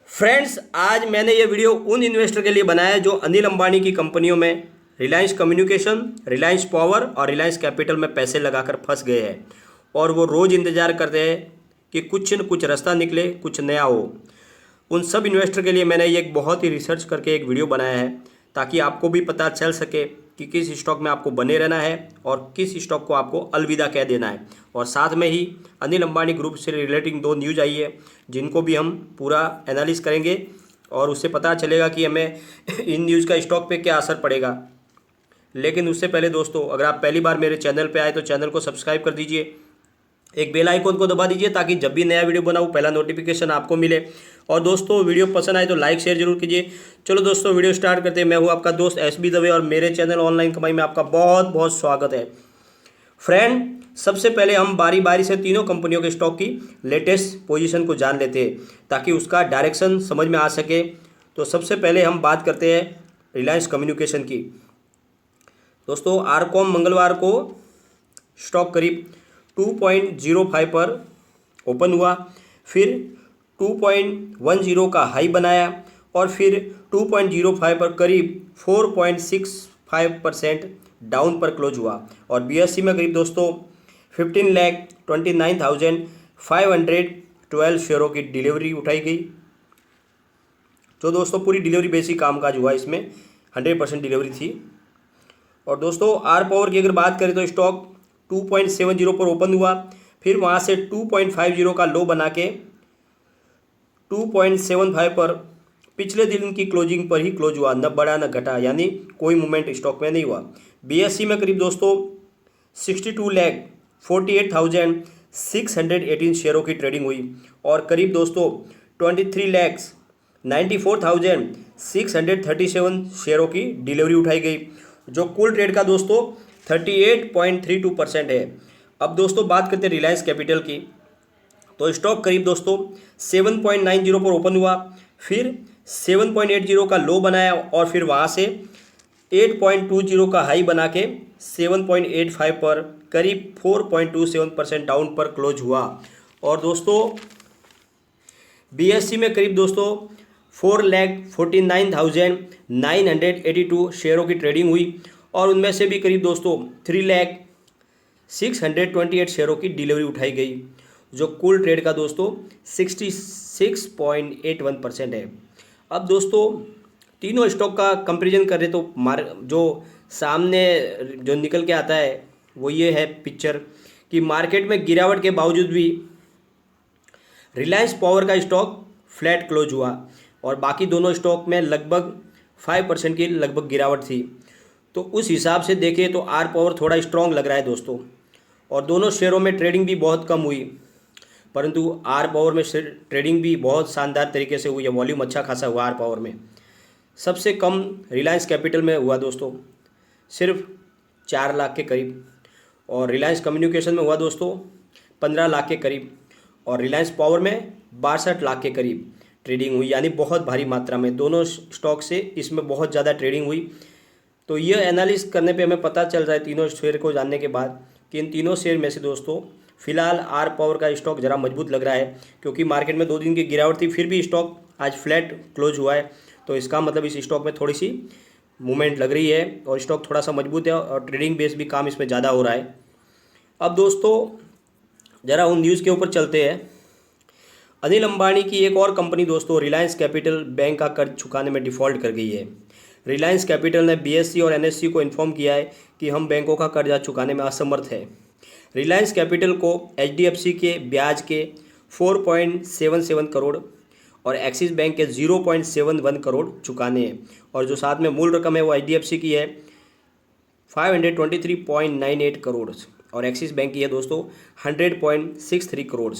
Friends, आज मैंने ये वीडियो उन इन्वेस्टर के लिए बनाया है जो अनिल अंबानी की कंपनियों में रिलायंस कम्युनिकेशन, रिलायंस पावर और रिलायंस कैपिटल में पैसे लगाकर फंस गए हैं और वो रोज़ इंतज़ार करते हैं कि कुछ न कुछ रास्ता निकले, कुछ नया हो। उन सब इन्वेस्टर के लिए मैंने ये एक बहुत ही रिसर्च करके एक वीडियो बनाया है ताकि आपको भी पता चल सके कि किस स्टॉक में आपको बने रहना है और किस स्टॉक को आपको अलविदा कह देना है। और साथ में ही अनिल अंबानी ग्रुप से रिलेटिंग दो न्यूज़ आई है जिनको भी हम पूरा एनालिस करेंगे और उससे पता चलेगा कि हमें इन न्यूज़ का स्टॉक पे क्या असर पड़ेगा। लेकिन उससे पहले दोस्तों, अगर आप पहली बार मेरे चैनल पे आए तो चैनल को सब्सक्राइब कर दीजिए, एक बेल आइकन को दबा दीजिए ताकि जब भी नया वीडियो बनाऊँ पहला नोटिफिकेशन आपको मिले। और दोस्तों, वीडियो पसंद आए तो लाइक शेयर जरूर कीजिए। चलो दोस्तों, वीडियो स्टार्ट करते हैं। मैं हूँ आपका दोस्त एसबी दवे और मेरे चैनल ऑनलाइन कमाई में आपका बहुत बहुत स्वागत है। फ्रेंड, सबसे पहले हम बारी बारी से तीनों कंपनियों के स्टॉक की लेटेस्ट पोजीशन को जान लेते हैं ताकि उसका डायरेक्शन समझ में आ सके। तो सबसे पहले हम बात करते हैं रिलायंस कम्युनिकेशन की। दोस्तों, आरकॉम मंगलवार को स्टॉक करीब 2.05 पर ओपन हुआ, फिर 2.10 का हाई बनाया और फिर 2.05 पर करीब 4.65% डाउन पर क्लोज हुआ। और बीएससी में करीब दोस्तों 15,29,512 शेयरों की डिलीवरी उठाई गई। जो दोस्तों पूरी डिलीवरी बेसिक कामकाज हुआ, इसमें 100% डिलीवरी थी। और दोस्तों, आर पावर की अगर बात करें तो स्टॉक 2.70 पर ओपन हुआ, फिर वहाँ से 2.50 का लो बना के 2.75 पर पिछले दिन की क्लोजिंग पर ही क्लोज हुआ, न बढ़ा न घटा, यानी कोई मूवमेंट स्टॉक में नहीं हुआ। बीएससी में करीब दोस्तों 62,48,618 शेयरों की ट्रेडिंग हुई और करीब दोस्तों 23,94,637 शेयरों की डिलीवरी उठाई गई, जो कुल ट्रेड का दोस्तों 38.32% है। अब दोस्तों बात करते हैं रिलायंस कैपिटल की। तो स्टॉक करीब दोस्तों 7.90 पर ओपन हुआ, फिर 7.80 का लो बनाया और फिर वहाँ से 8.20 का हाई बना के 7.85 पर करीब 4.27% डाउन पर क्लोज हुआ। और दोस्तों बीएससी में करीब दोस्तों 4,49,982 शेयरों की ट्रेडिंग हुई और उनमें से भी करीब दोस्तों 3,06,28 शेयरों की डिलीवरी उठाई गई, जो कुल ट्रेड का दोस्तों 66.81% है। अब दोस्तों तीनों स्टॉक का कंपैरिजन करें तो जो सामने जो निकल के आता है वो ये है पिक्चर कि मार्केट में गिरावट के बावजूद भी रिलायंस पावर का स्टॉक फ्लैट क्लोज हुआ और बाकी दोनों स्टॉक में लगभग 5% की लगभग गिरावट थी। तो उस हिसाब से देखें तो आर पावर थोड़ा स्ट्रॉन्ग लग रहा है दोस्तों। और दोनों शेयरों में ट्रेडिंग भी बहुत कम हुई, परंतु आर पावर में ट्रेडिंग भी बहुत शानदार तरीके से हुई है। वॉल्यूम अच्छा खासा हुआ आर पावर में। सबसे कम रिलायंस कैपिटल में हुआ दोस्तों सिर्फ 4 लाख के करीब, और रिलायंस कम्युनिकेशन में हुआ दोस्तों 15 लाख के करीब, और रिलायंस पावर में 62 लाख के करीब ट्रेडिंग हुई, यानी बहुत भारी मात्रा में दोनों स्टॉक से इसमें बहुत ज़्यादा ट्रेडिंग हुई। तो ये एनालिस करने पे हमें पता चल रहा है तीनों शेयर को जानने के बाद कि इन तीनों शेयर में से दोस्तों फिलहाल आर पावर का स्टॉक ज़रा मजबूत लग रहा है, क्योंकि मार्केट में 2 दिन की गिरावट थी फिर भी स्टॉक आज फ्लैट क्लोज हुआ है। तो इसका मतलब इस स्टॉक में थोड़ी सी मूवमेंट लग रही है और स्टॉक थोड़ा सा मजबूत है और ट्रेडिंग बेस भी काम इसमें ज़्यादा हो रहा है। अब दोस्तों ज़रा उन न्यूज़ के ऊपर चलते हैं। अनिल अंबानी की एक और कंपनी दोस्तों रिलायंस कैपिटल बैंक का कर्ज चुकाने में डिफ़ॉल्ट कर गई है। रिलायंस कैपिटल ने बीएससी और एनएससी को इन्फॉर्म किया है कि हम बैंकों का कर्जा चुकाने में असमर्थ है। रिलायंस कैपिटल को एचडीएफसी के ब्याज के 4.77 करोड़ और एक्सिस बैंक के 0.71 करोड़ चुकाने हैं, और जो साथ में मूल रकम है वो एचडीएफसी की है 523.98 करोड़ और एक्सिस बैंक की है दोस्तों 100.63 करोड़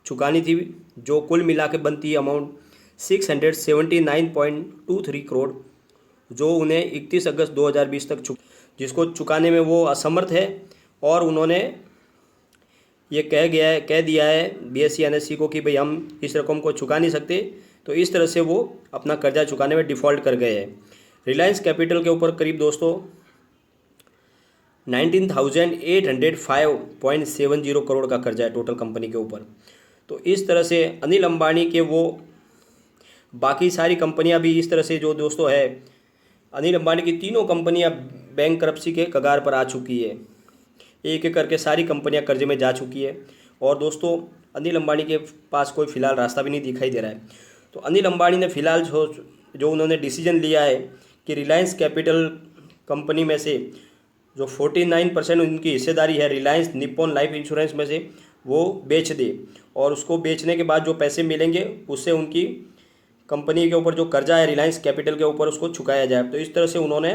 चुकानी थी, जो कुल मिला के बनती है अमाउंट 679.23 करोड़, जो उन्हें 31 अगस्त 2020 तक जिसको चुकाने में वो असमर्थ है। और उन्होंने ये कह दिया है बीएससी एनएससी को कि भाई हम इस रकम को चुका नहीं सकते, तो इस तरह से वो अपना कर्जा चुकाने में डिफ़ॉल्ट कर गए हैं। रिलायंस कैपिटल के ऊपर करीब दोस्तों 19,805.70 करोड़ का कर्जा है टोटल कंपनी के ऊपर। तो इस तरह से अनिल अंबानी के वो बाकी सारी कंपनियां भी इस तरह से जो दोस्तों है, अनिल अंबानी की तीनों कंपनियां बैंकरप्सी के कगार पर आ चुकी है। एक एक करके सारी कंपनियां कर्जे में जा चुकी है और दोस्तों अनिल अंबानी के पास कोई फ़िलहाल रास्ता भी नहीं दिखाई दे रहा है। तो अनिल अंबानी ने फ़िलहाल जो उन्होंने डिसीजन लिया है कि रिलायंस कैपिटल कंपनी में से जो 49% उनकी हिस्सेदारी है रिलायंस निप्पॉन लाइफ इंश्योरेंस में से, वो बेच दे और उसको बेचने के बाद जो पैसे मिलेंगे उससे उनकी कंपनी के ऊपर जो कर्जा है रिलायंस कैपिटल के ऊपर उसको चुकाया जाए। तो इस तरह से उन्होंने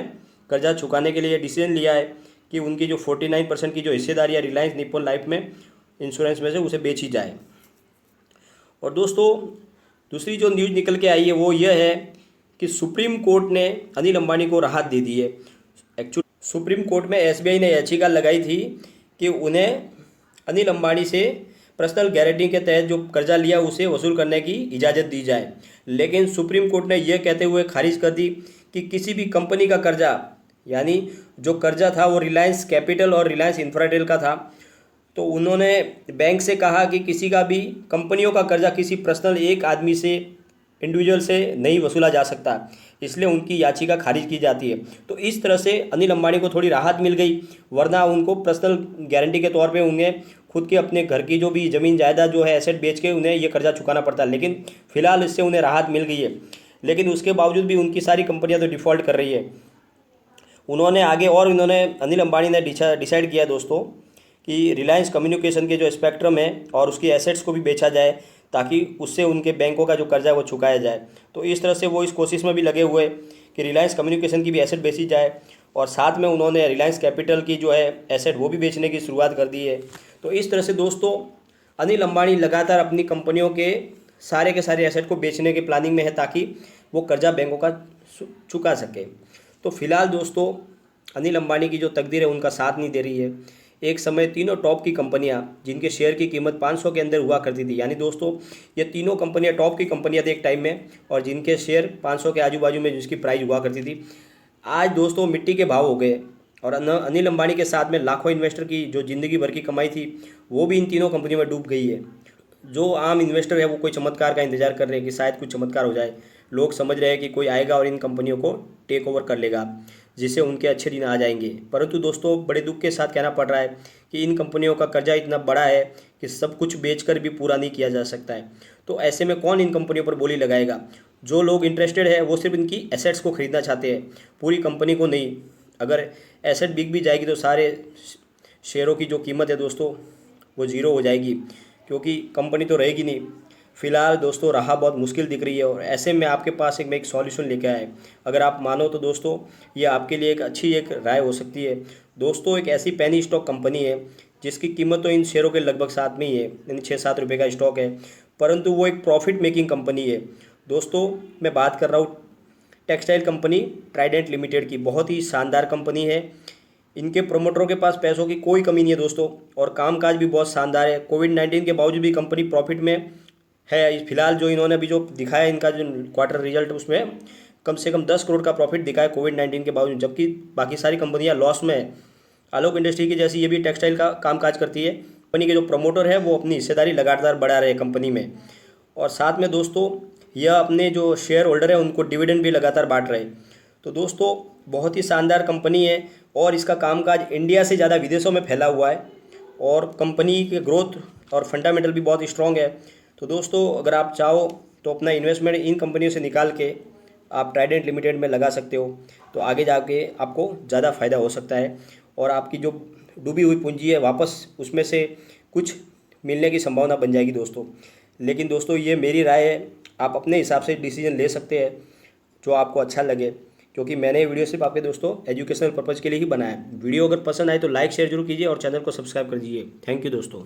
कर्जा चुकाने के लिए डिसीजन लिया है कि उनकी जो 49% की जो हिस्सेदारी है रिलायंस निप्पॉन लाइफ में इंश्योरेंस में से उसे बेची जाए। और दोस्तों दूसरी जो न्यूज़ निकल के आई है वो यह है कि सुप्रीम कोर्ट ने अनिल अंबानी को राहत दे दी है। एक्चुअली सुप्रीम कोर्ट में एसबीआई ने याचिका लगाई थी कि उन्हें अनिल अंबानी से पर्सनल गारंटी के तहत जो कर्जा लिया उसे वसूल करने की इजाज़त दी जाए, लेकिन सुप्रीम कोर्ट ने यह कहते हुए खारिज कर दी कि किसी भी कंपनी का कर्जा, यानी जो कर्जा था वो रिलायंस कैपिटल और रिलायंस इंफ्राटेल का था, तो उन्होंने बैंक से कहा कि किसी का भी कंपनियों का कर्जा किसी पर्सनल एक आदमी से, इंडिविजुअल से नहीं वसूला जा सकता, इसलिए उनकी याचिका खारिज की जाती है। तो इस तरह से अनिल अंबानी को थोड़ी राहत मिल गई, वरना उनको पर्सनल गारंटी के तौर पे उन्हें खुद के अपने घर की जो भी ज़मीन जायदाद जो है एसेट बेच के उन्हें ये कर्जा चुकाना पड़ता है, लेकिन फ़िलहाल इससे उन्हें राहत मिल गई है। लेकिन उसके बावजूद भी उनकी सारी कंपनियाँ तो डिफ़ॉल्ट कर रही है। उन्होंने आगे और इन्होंने अनिल अंबानी ने डिसाइड किया दोस्तों कि रिलायंस कम्युनिकेशन के जो स्पेक्ट्रम है और उसकी एसेट्स को भी बेचा जाए ताकि उससे उनके बैंकों का जो कर्जा है वो चुकाया जाए। तो इस तरह से वो इस कोशिश में भी लगे हुए कि रिलायंस कम्युनिकेशन की भी एसेट बेची जाए और साथ में उन्होंने रिलायंस कैपिटल की जो है एसेट वो भी बेचने की शुरुआत कर दी है। तो इस तरह से दोस्तों अनिल अंबानी लगातार अपनी कंपनियों के सारे एसेट को बेचने की प्लानिंग में है ताकि वो कर्जा बैंकों का चुका सके। तो फिलहाल दोस्तों अनिल अंबानी की जो तकदीर है उनका साथ नहीं दे रही है। एक समय तीनों टॉप की कंपनियां जिनके शेयर की कीमत 500 के अंदर हुआ करती थी, यानी दोस्तों ये तीनों कंपनियां टॉप की कंपनियां थी एक टाइम में, और जिनके शेयर 500 के आजू बाजू में जिसकी प्राइस हुआ करती थी, आज दोस्तों मिट्टी के भाव हो गए। और अनिल अंबानी के साथ में लाखों इन्वेस्टर की जो ज़िंदगी भर की कमाई थी वो भी इन तीनों कंपनियों में डूब गई है। जो आम इन्वेस्टर है वो कोई चमत्कार का इंतजार कर रहे हैं कि शायद कुछ चमत्कार हो जाए। लोग समझ रहे हैं कि कोई आएगा और इन कंपनियों को टेक ओवर कर लेगा जिससे उनके अच्छे दिन आ जाएंगे, परंतु दोस्तों बड़े दुख के साथ कहना पड़ रहा है कि इन कंपनियों का कर्जा इतना बड़ा है कि सब कुछ बेचकर भी पूरा नहीं किया जा सकता है। तो ऐसे में कौन इन कंपनियों पर बोली लगाएगा? जो लोग इंटरेस्टेड है वो सिर्फ इनकी एसेट्स को खरीदना चाहते हैं, पूरी कंपनी को नहीं। अगर एसेट बिक भी जाएगी तो सारे शेयरों की जो कीमत है दोस्तों वो ज़ीरो हो जाएगी, क्योंकि कंपनी तो रहेगी नहीं। फिलहाल दोस्तों राह बहुत मुश्किल दिख रही है और ऐसे में आपके पास एक सॉल्यूशन लेके आए। अगर आप मानो तो दोस्तों ये आपके लिए एक अच्छी एक राय हो सकती है। दोस्तों एक ऐसी पेनी स्टॉक कंपनी है जिसकी कीमत तो इन शेयरों के लगभग साथ में ही है, यानी 6-7 रुपये का स्टॉक है, परंतु वो एक प्रॉफिट मेकिंग कंपनी है। दोस्तों मैं बात कर रहा हूँ टेक्सटाइल कंपनी ट्राइडेंट लिमिटेड की। बहुत ही शानदार कंपनी है, इनके प्रोमोटरों के पास पैसों की कोई कमी नहीं है दोस्तों, और कामकाज भी बहुत शानदार है। कोविड-19 के बावजूद भी कंपनी प्रॉफिट में है। फिलहाल जो इन्होंने अभी जो दिखाया इनका जो क्वार्टर रिजल्ट उसमें कम से कम 10 करोड़ का प्रॉफिट दिखा है कोविड-19 के बावजूद, जबकि बाकी सारी कंपनियां लॉस में है। आलोक इंडस्ट्री की जैसी ये भी टेक्सटाइल का कामकाज करती है। कंपनी के जो प्रमोटर है वो अपनी हिस्सेदारी लगातार बढ़ा रहे हैं कंपनी में, और साथ में दोस्तों यह अपने जो शेयर होल्डर है उनको डिविडेंड भी लगातार बांट रहे हैं। तो दोस्तों बहुत ही शानदार कंपनी है और इसका कामकाज इंडिया से ज़्यादा विदेशों में फैला हुआ है, और कंपनी के ग्रोथ और फंडामेंटल भी बहुत स्ट्रॉन्ग है। तो दोस्तों अगर आप चाहो तो अपना इन्वेस्टमेंट इन कंपनियों से निकाल के आप ट्राइडेंट लिमिटेड में लगा सकते हो, तो आगे जाके आपको ज़्यादा फ़ायदा हो सकता है और आपकी जो डूबी हुई पूंजी है वापस उसमें से कुछ मिलने की संभावना बन जाएगी दोस्तों। लेकिन दोस्तों ये मेरी राय है, आप अपने हिसाब से डिसीजन ले सकते हैं जो आपको अच्छा लगे, क्योंकि मैंने ये वीडियो सिर्फ आपके दोस्तों एजुकेशनल पर्पज़ के लिए ही बनाया है। वीडियो अगर पसंद आए तो लाइक शेयर जरूर कीजिए और चैनल को सब्सक्राइब कर दीजिए। थैंक यू दोस्तों।